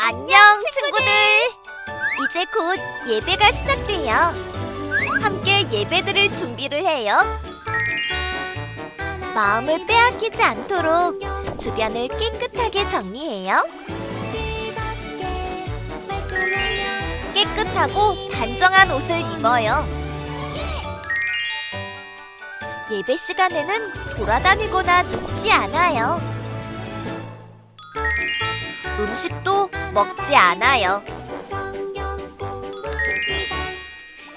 안녕, 친구들! 이제 곧 예배가 시작돼요. 함께 예배드릴 준비를 해요. 마음을 빼앗기지 않도록 주변을 깨끗하게 정리해요. 깨끗하고 단정한 옷을 입어요. 예배 시간에는 돌아다니거나 눕지 않아요. 음식도 먹지 않아요.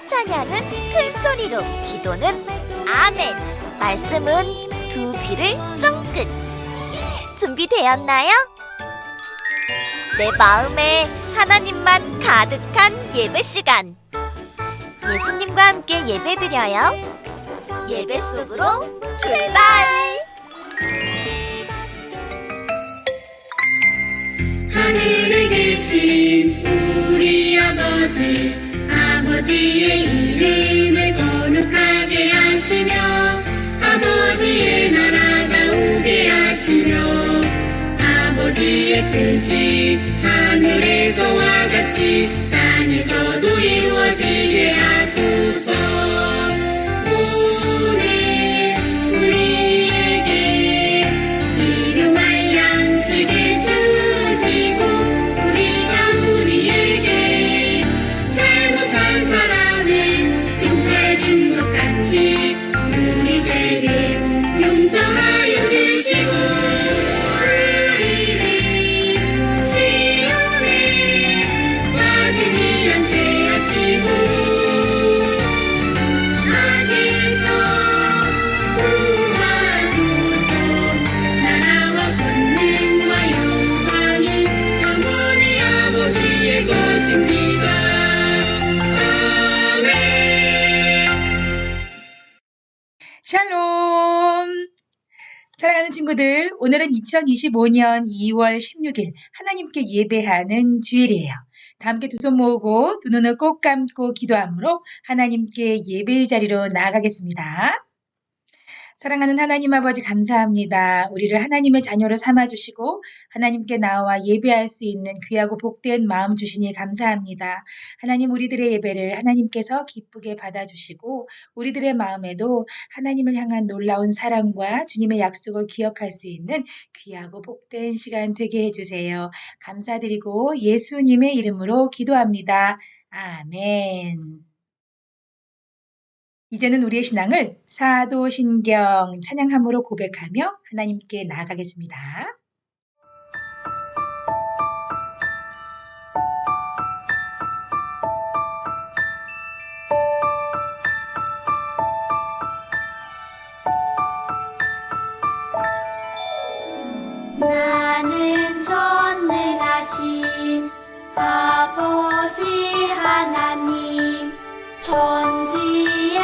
찬양은 큰 소리로, 기도는 아멘, 말씀은 두 귀를 쫑긋. 준비되었나요? 내 마음에 하나님만 가득한 예배 시간. 예수님과 함께 예배드려요. 예배 속으로 출발! 하늘에 계신 우리 아버지, 아버지의 이름을 거룩하게 하시며 아버지의 나라가 오게 하시며 아버지의 뜻이 하늘에서와 같이 땅에서도 이루어지게 하소서. 오늘 우리에게 일용할 양식을 주시고 우리에게 잘못한 사람을 용서해 준 것 같이 우리 죄를 용서하여 주시고 우리를 시험에 빠지지 않게 하시고 악에서 구하소서. 나라와 권능과 영광이 영원히 아버지의 것입니다. 아멘. 샬롬! 사랑하는 친구들, 오늘은 2025년 2월 16일 하나님께 예배하는 주일이에요. 다 함께 두 손 모으고 두 눈을 꼭 감고 기도함으로 하나님께 예배의 자리로 나아가겠습니다. 사랑하는 하나님 아버지 감사합니다. 우리를 하나님의 자녀로 삼아주시고 하나님께 나와 예배할 수 있는 귀하고 복된 마음 주시니 감사합니다. 하나님, 우리들의 예배를 하나님께서 기쁘게 받아주시고 우리들의 마음에도 하나님을 향한 놀라운 사랑과 주님의 약속을 기억할 수 있는 귀하고 복된 시간 되게 해주세요. 감사드리고 예수님의 이름으로 기도합니다. 아멘. 이제는 우리의 신앙을 사도신경 찬양함으로 고백하며 하나님께 나아가겠습니다. 나는 전능하신 아버지 하나님, 천지의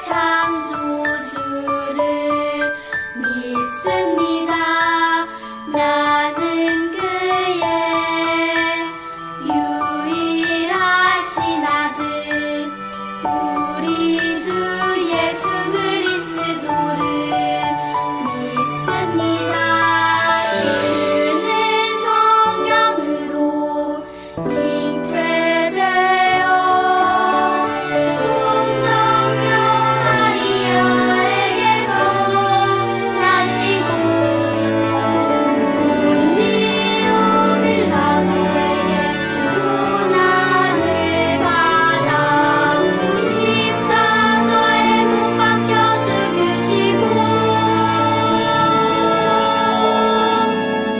창조주를 믿습니다. 나는 그의 유일하신 아들, 우리 주 예수 그리스도를 믿습니다. 그는 성령으로 잉태되어 동정녀 마리아에게서 나시고 은리로 빌라도에게 고난을 받아 십자가에 못 박혀 죽으시고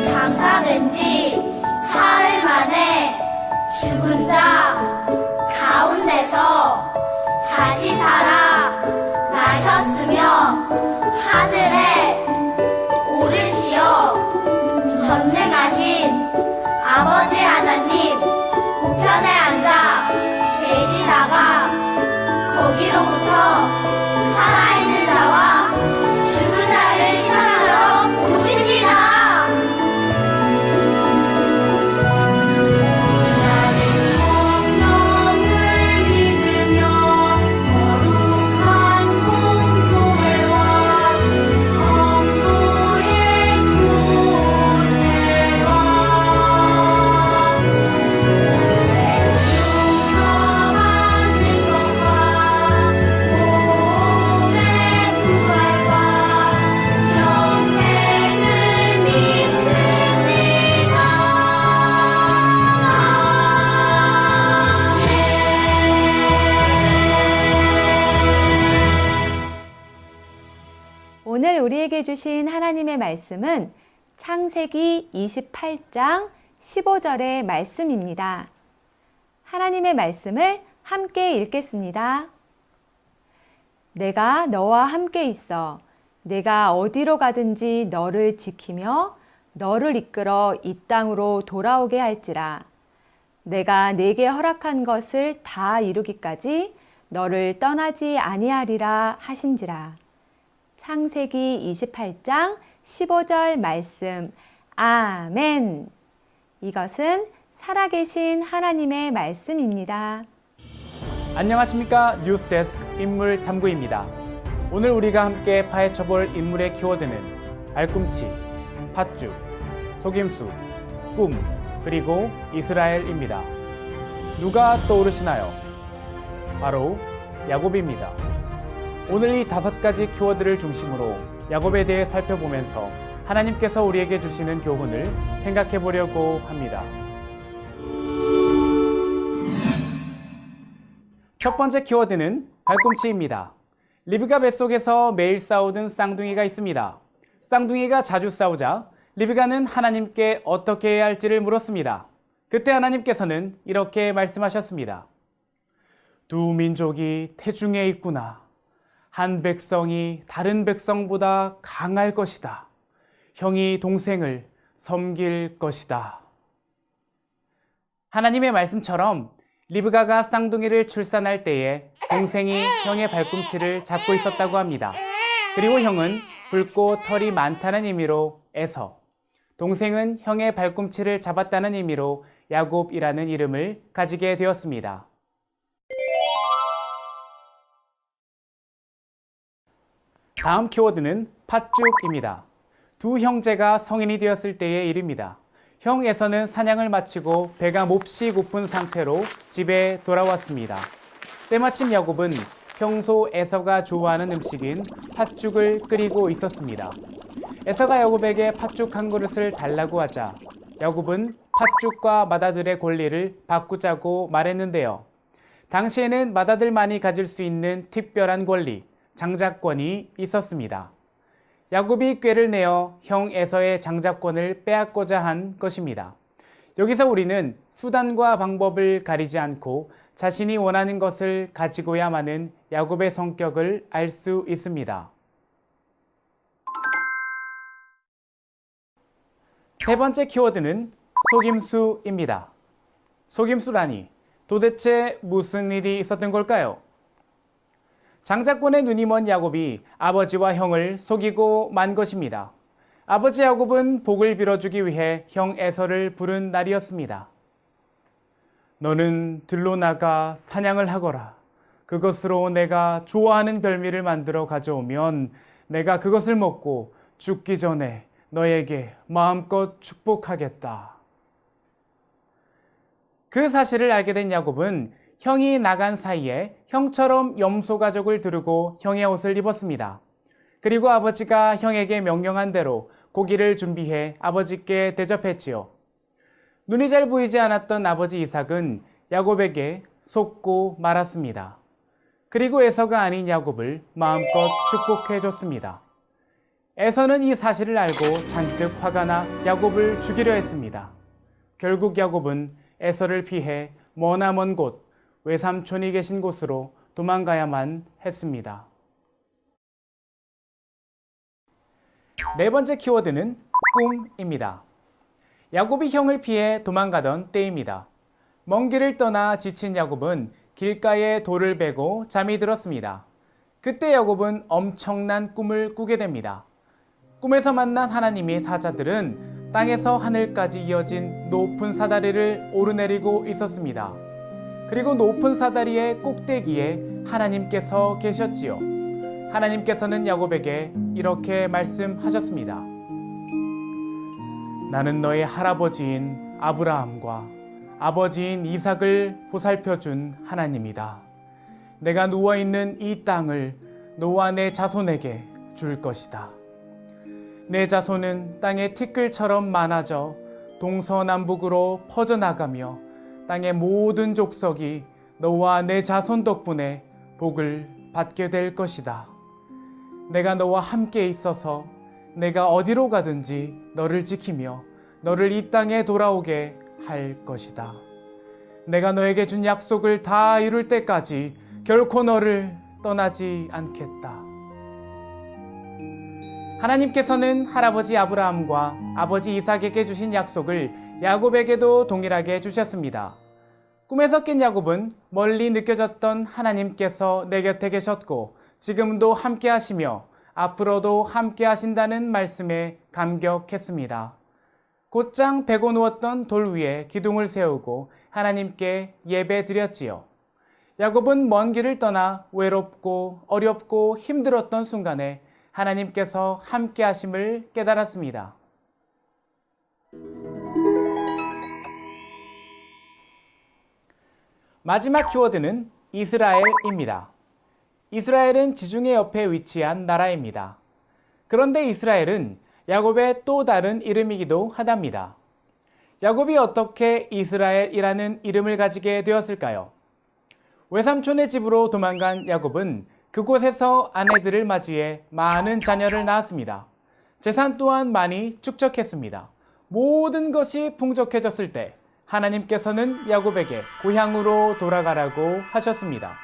장사된 지 사흘 만에 죽은 자 가운데서 다시 살아 나셨으며 하늘에 오르시어 전능하신 아버지 하나님 우편에 앉아 계시다가 거기로부터 살아있는 자와 죽은 자를 심판하러 오십니다. 나를 우리에게 주신 하나님의 말씀은 창세기 28장 15절의 말씀입니다. 하나님의 말씀을 함께 읽겠습니다. 내가 너와 함께 있어 내가 어디로 가든지 너를 지키며 너를 이끌어 이 땅으로 돌아오게 할지라. 내가 내게 허락한 것을 다 이루기까지 너를 떠나지 아니하리라 하신지라. 창세기 28장 15절 말씀. 아멘. 이것은 살아계신 하나님의 말씀입니다. 안녕하십니까. 뉴스데스크 인물탐구입니다. 오늘 우리가 함께 파헤쳐볼 인물의 키워드는 발꿈치, 팥죽, 속임수, 꿈, 그리고 이스라엘입니다. 누가 떠오르시나요? 바로 야곱입니다. 오늘 이 5가지 키워드를 중심으로 야곱에 대해 살펴보면서 하나님께서 우리에게 주시는 교훈을 생각해 보려고 합니다. 첫 번째 키워드는 발꿈치입니다. 리브가 뱃속에서 매일 싸우던 쌍둥이가 있습니다. 쌍둥이가 자주 싸우자 리브가는 하나님께 어떻게 해야 할지를 물었습니다. 그때 하나님께서는 이렇게 말씀하셨습니다. 두 민족이 태중에 있구나. 한 백성이 다른 백성보다 강할 것이다. 형이 동생을 섬길 것이다. 하나님의 말씀처럼 리브가가 쌍둥이를 출산할 때에 동생이 형의 발꿈치를 잡고 있었다고 합니다. 그리고 형은 붉고 털이 많다는 의미로 에서, 동생은 형의 발꿈치를 잡았다는 의미로 야곱이라는 이름을 가지게 되었습니다. 다음 키워드는 팥죽입니다. 두 형제가 성인이 되었을 때의 일입니다. 형 에서는 사냥을 마치고 배가 몹시 고픈 상태로 집에 돌아왔습니다. 때마침 야곱은 평소 에서가 좋아하는 음식인 팥죽을 끓이고 있었습니다. 에서가 야곱에게 팥죽 한 그릇을 달라고 하자 야곱은 팥죽과 맏아들의 권리를 바꾸자고 말했는데요. 당시에는 맏아들만이 가질 수 있는 특별한 권리, 장자권이 있었습니다. 야곱이 꾀를 내어 형 에서의 장자권을 빼앗고자 한 것입니다. 여기서 우리는 수단과 방법을 가리지 않고 자신이 원하는 것을 가지고야만은 야곱의 성격을 알 수 있습니다. 세 번째 키워드는 속임수입니다. 속임수라니 도대체 무슨 일이 있었던 걸까요? 장자권의 눈이 먼 야곱이 아버지와 형을 속이고 만 것입니다. 아버지 야곱은 복을 빌어주기 위해 형 에서를 부른 날이었습니다. 너는 들로 나가 사냥을 하거라. 그것으로 내가 좋아하는 별미를 만들어 가져오면 내가 그것을 먹고 죽기 전에 너에게 마음껏 축복하겠다. 그 사실을 알게 된 야곱은 형이 나간 사이에 형처럼 염소 가죽을 두르고 형의 옷을 입었습니다. 그리고 아버지가 형에게 명령한 대로 고기를 준비해 아버지께 대접했지요. 눈이 잘 보이지 않았던 아버지 이삭은 야곱에게 속고 말았습니다. 그리고 에서가 아닌 야곱을 마음껏 축복해 줬습니다. 에서는 이 사실을 알고 잔뜩 화가 나 야곱을 죽이려 했습니다. 결국 야곱은 에서를 피해 머나먼 곳, 외삼촌이 계신 곳으로 도망가야만 했습니다. 네 번째 키워드는 꿈입니다. 야곱이 형을 피해 도망가던 때입니다. 먼 길을 떠나 지친 야곱은 길가에 돌을 베고 잠이 들었습니다. 그때 야곱은 엄청난 꿈을 꾸게 됩니다. 꿈에서 만난 하나님의 사자들은 땅에서 하늘까지 이어진 높은 사다리를 오르내리고 있었습니다. 그리고 높은 사다리의 꼭대기에 하나님께서 계셨지요. 하나님께서는 야곱에게 이렇게 말씀하셨습니다. 나는 너의 할아버지인 아브라함과 아버지인 이삭을 보살펴준 하나님이다. 내가 누워있는 이 땅을 너와 내 자손에게 줄 것이다. 내 자손은 땅의 티끌처럼 많아져 동서남북으로 퍼져나가며 땅의 모든 족속이 너와 내 자손 덕분에 복을 받게 될 것이다. 내가 너와 함께 있어서 내가 어디로 가든지 너를 지키며 너를 이 땅에 돌아오게 할 것이다. 내가 너에게 준 약속을 다 이룰 때까지 결코 너를 떠나지 않겠다. 하나님께서는 할아버지 아브라함과 아버지 이삭에게 주신 약속을 야곱에게도 동일하게 주셨습니다. 꿈에서 깬 야곱은 멀리 느껴졌던 하나님께서 내 곁에 계셨고 지금도 함께 하시며 앞으로도 함께 하신다는 말씀에 감격했습니다. 곧장 베고 누웠던 돌 위에 기둥을 세우고 하나님께 예배 드렸지요. 야곱은 먼 길을 떠나 외롭고 어렵고 힘들었던 순간에 하나님께서 함께 하심을 깨달았습니다. 마지막 키워드는 이스라엘입니다. 이스라엘은 지중해 옆에 위치한 나라입니다. 그런데 이스라엘은 야곱의 또 다른 이름이기도 하답니다. 야곱이 어떻게 이스라엘이라는 이름을 가지게 되었을까요? 외삼촌의 집으로 도망간 야곱은 그곳에서 아내들을 맞이해 많은 자녀를 낳았습니다. 재산 또한 많이 축적했습니다. 모든 것이 풍족해졌을 때 하나님께서는 야곱에게 고향으로 돌아가라고 하셨습니다.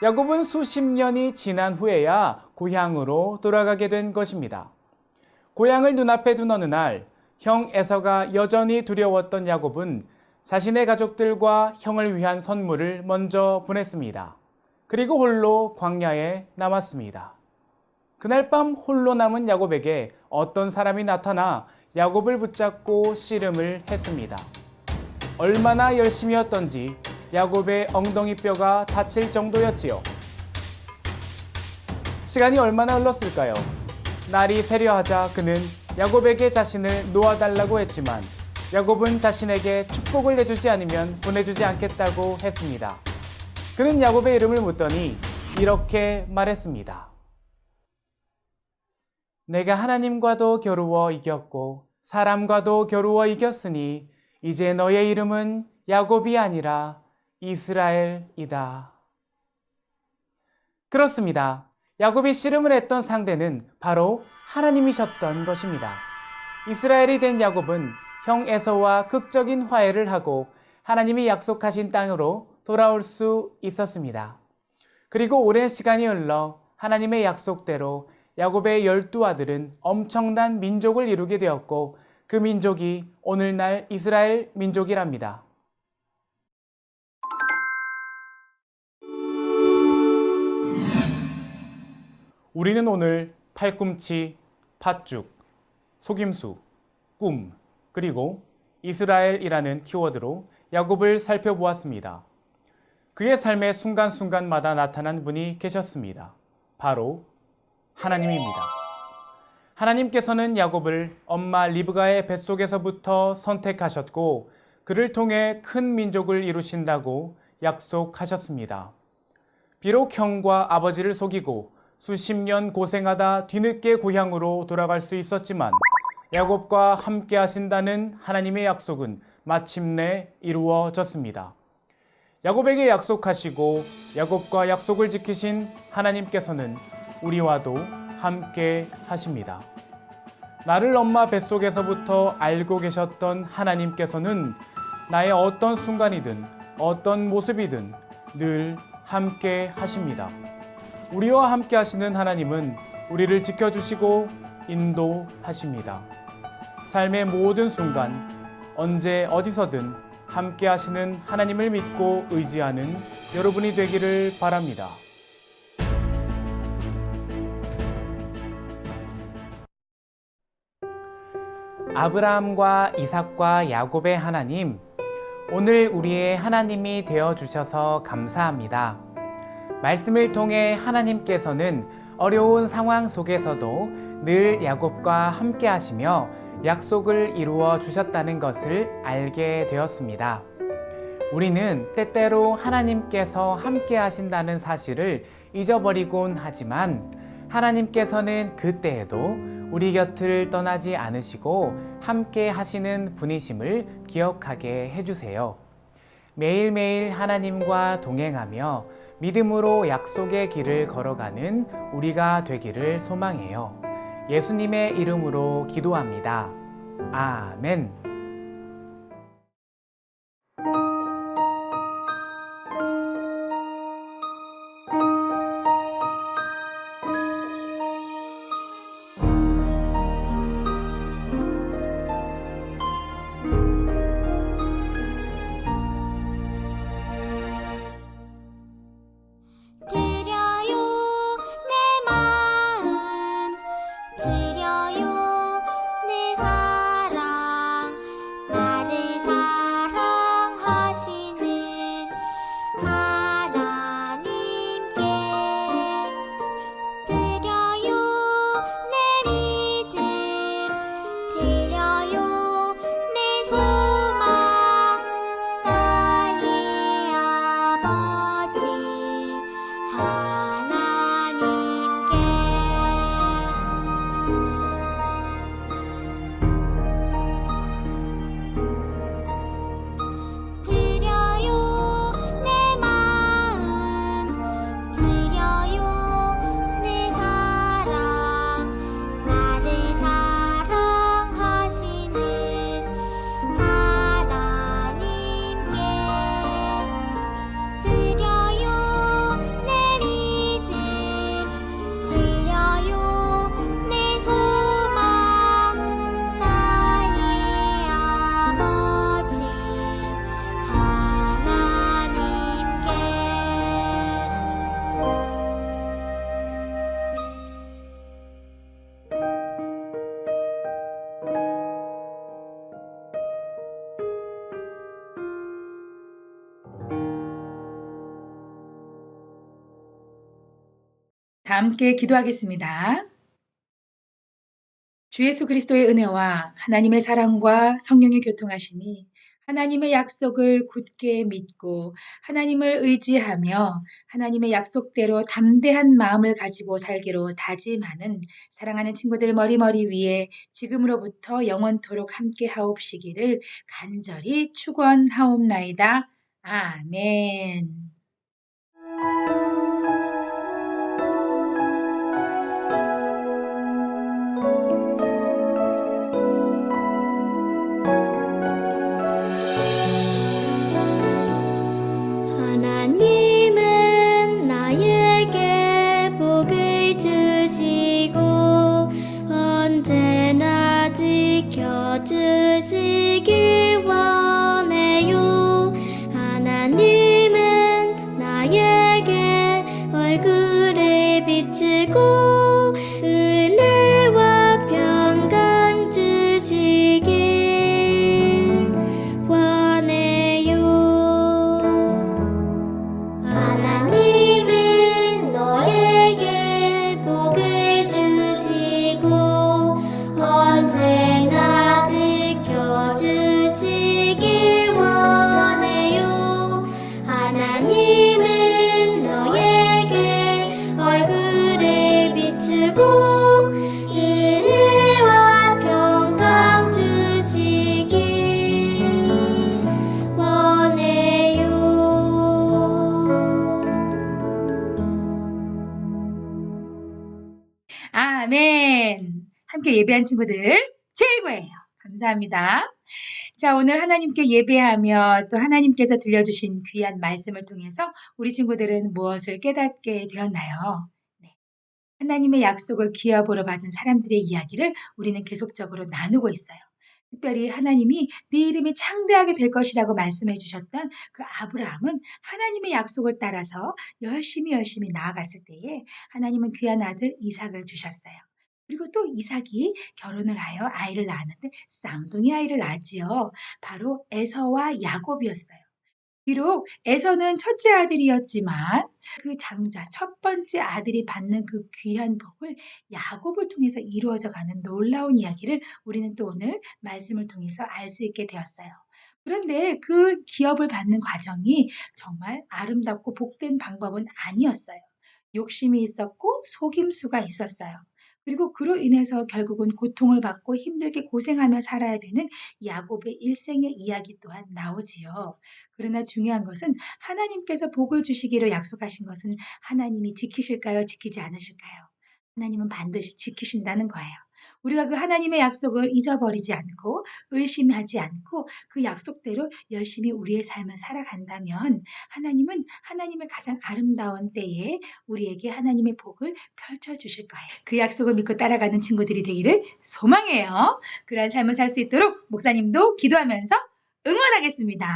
야곱은 수십 년이 지난 후에야 고향으로 돌아가게 된 것입니다. 고향을 눈앞에 둔 어느 날 형 에서가 여전히 두려웠던 야곱은 자신의 가족들과 형을 위한 선물을 먼저 보냈습니다. 그리고 홀로 광야에 남았습니다. 그날 밤 홀로 남은 야곱에게 어떤 사람이 나타나 야곱을 붙잡고 씨름을 했습니다. 얼마나 열심이었던지 야곱의 엉덩이뼈가 다칠 정도였지요. 시간이 얼마나 흘렀을까요? 날이 새려하자 그는 야곱에게 자신을 놓아달라고 했지만 야곱은 자신에게 축복을 해주지 않으면 보내주지 않겠다고 했습니다. 그는 야곱의 이름을 묻더니 이렇게 말했습니다. 내가 하나님과도 겨루어 이겼고 사람과도 겨루어 이겼으니 이제 너의 이름은 야곱이 아니라 이스라엘이다. 그렇습니다. 야곱이 씨름을 했던 상대는 바로 하나님이셨던 것입니다. 이스라엘이 된 야곱은 형 에서와 극적인 화해를 하고 하나님이 약속하신 땅으로 돌아올 수 있었습니다. 그리고 오랜 시간이 흘러 하나님의 약속대로 야곱의 12아들은 엄청난 민족을 이루게 되었고 그 민족이 오늘날 이스라엘 민족이랍니다. 우리는 오늘 팔꿈치, 팥죽, 속임수, 꿈, 그리고 이스라엘이라는 키워드로 야곱을 살펴보았습니다. 그의 삶의 순간순간마다 나타난 분이 계셨습니다. 바로 하나님입니다. 하나님께서는 야곱을 엄마 리브가의 뱃속에서부터 선택하셨고 그를 통해 큰 민족을 이루신다고 약속하셨습니다. 비록 형과 아버지를 속이고 수십 년 고생하다 뒤늦게 고향으로 돌아갈 수 있었지만 야곱과 함께 하신다는 하나님의 약속은 마침내 이루어졌습니다. 야곱에게 약속하시고 야곱과 약속을 지키신 하나님께서는 우리와도 함께 하십니다. 나를 엄마 뱃속에서부터 알고 계셨던 하나님께서는 나의 어떤 순간이든 어떤 모습이든 늘 함께 하십니다. 우리와 함께 하시는 하나님은 우리를 지켜주시고 인도하십니다. 삶의 모든 순간, 언제 어디서든 함께 하시는 하나님을 믿고 의지하는 여러분이 되기를 바랍니다. 아브라함과 이삭과 야곱의 하나님, 오늘 우리의 하나님이 되어주셔서 감사합니다. 말씀을 통해 하나님께서는 어려운 상황 속에서도 늘 야곱과 함께 하시며 약속을 이루어 주셨다는 것을 알게 되었습니다. 우리는 때때로 하나님께서 함께 하신다는 사실을 잊어버리곤 하지만 하나님께서는 그때에도 우리 곁을 떠나지 않으시고 함께 하시는 분이심을 기억하게 해주세요. 매일매일 하나님과 동행하며 믿음으로 약속의 길을 걸어가는 우리가 되기를 소망해요. 예수님의 이름으로 기도합니다. 아멘. 드려요 내 마음 드려요 내 사랑 나를 사랑하시는 하나님께 드려요 내 믿음 드려요 내 소망 나의 아버지 드려요 내 마음 드려요 내 사랑 나를 사랑하시는 하나님께 드려요 내 믿음 드려요 내 소망 나의 아버지 하나님께 다 함께 기도하겠습니다. 주 예수 그리스도의 은혜와 하나님의 사랑과 성령의 교통하심이 하나님의 약속을 굳게 믿고 하나님을 의지하며 하나님의 약속대로 담대한 마음을 가지고 살기로 다짐하는 사랑하는 친구들 머리머리 위에 지금으로부터 영원토록 함께 하옵시기를 간절히 축원하옵나이다. 아멘. 하나님은 나에게 복을 주시고 언제나 지켜주시길 원해요. 하나님은 나에게 얼굴을 비추고 은혜와 평강 주시길 원해요. 하나님은 너에게 복을 주시고 언제나 지켜주시길 원해요. 하나님은 너에게 얼굴을 비추고 은혜와 평강 주시길 원해요. 아멘. 함께 예배한 친구들 최고예요. 감사합니다. 자, 오늘 하나님께 예배하며 또 하나님께서 들려주신 귀한 말씀을 통해서 우리 친구들은 무엇을 깨닫게 되었나요? 네. 하나님의 약속을 기업으로 받은 사람들의 이야기를 우리는 계속적으로 나누고 있어요. 특별히 하나님이 네 이름이 창대하게 될 것이라고 말씀해 주셨던 그 아브라함은 하나님의 약속을 따라서 열심히 나아갔을 때에 하나님은 귀한 아들 이삭을 주셨어요. 그리고 또 이삭이 결혼을 하여 아이를 낳았는데 쌍둥이 아이를 낳았지요. 바로 에서와 야곱이었어요. 비록 에서는 첫째 아들이었지만 그 장자 첫 번째 아들이 받는 그 귀한 복을 야곱을 통해서 이루어져 가는 놀라운 이야기를 우리는 또 오늘 말씀을 통해서 알 수 있게 되었어요. 그런데 그 기업을 받는 과정이 정말 아름답고 복된 방법은 아니었어요. 욕심이 있었고 속임수가 있었어요. 그리고 그로 인해서 결국은 고통을 받고 힘들게 고생하며 살아야 되는 야곱의 일생의 이야기 또한 나오지요. 그러나 중요한 것은 하나님께서 복을 주시기로 약속하신 것은 하나님이 지키실까요? 지키지 않으실까요? 하나님은 반드시 지키신다는 거예요. 우리가 그 하나님의 약속을 잊어버리지 않고 의심하지 않고 그 약속대로 열심히 우리의 삶을 살아간다면 하나님은 하나님의 가장 아름다운 때에 우리에게 하나님의 복을 펼쳐주실 거예요. 그 약속을 믿고 따라가는 친구들이 되기를 소망해요. 그러한 삶을 살 수 있도록 목사님도 기도하면서 응원하겠습니다.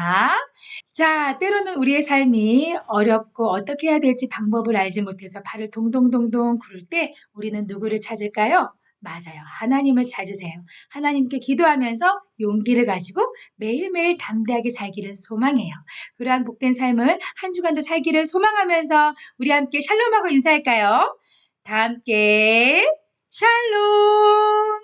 자, 때로는 우리의 삶이 어렵고 어떻게 해야 될지 방법을 알지 못해서 발을 동동동동 구를 때 우리는 누구를 찾을까요? 맞아요. 하나님을 찾으세요. 하나님께 기도하면서 용기를 가지고 매일매일 담대하게 살기를 소망해요. 그러한 복된 삶을 한 주간도 살기를 소망하면서 우리 함께 샬롬하고 인사할까요? 다 함께 샬롬!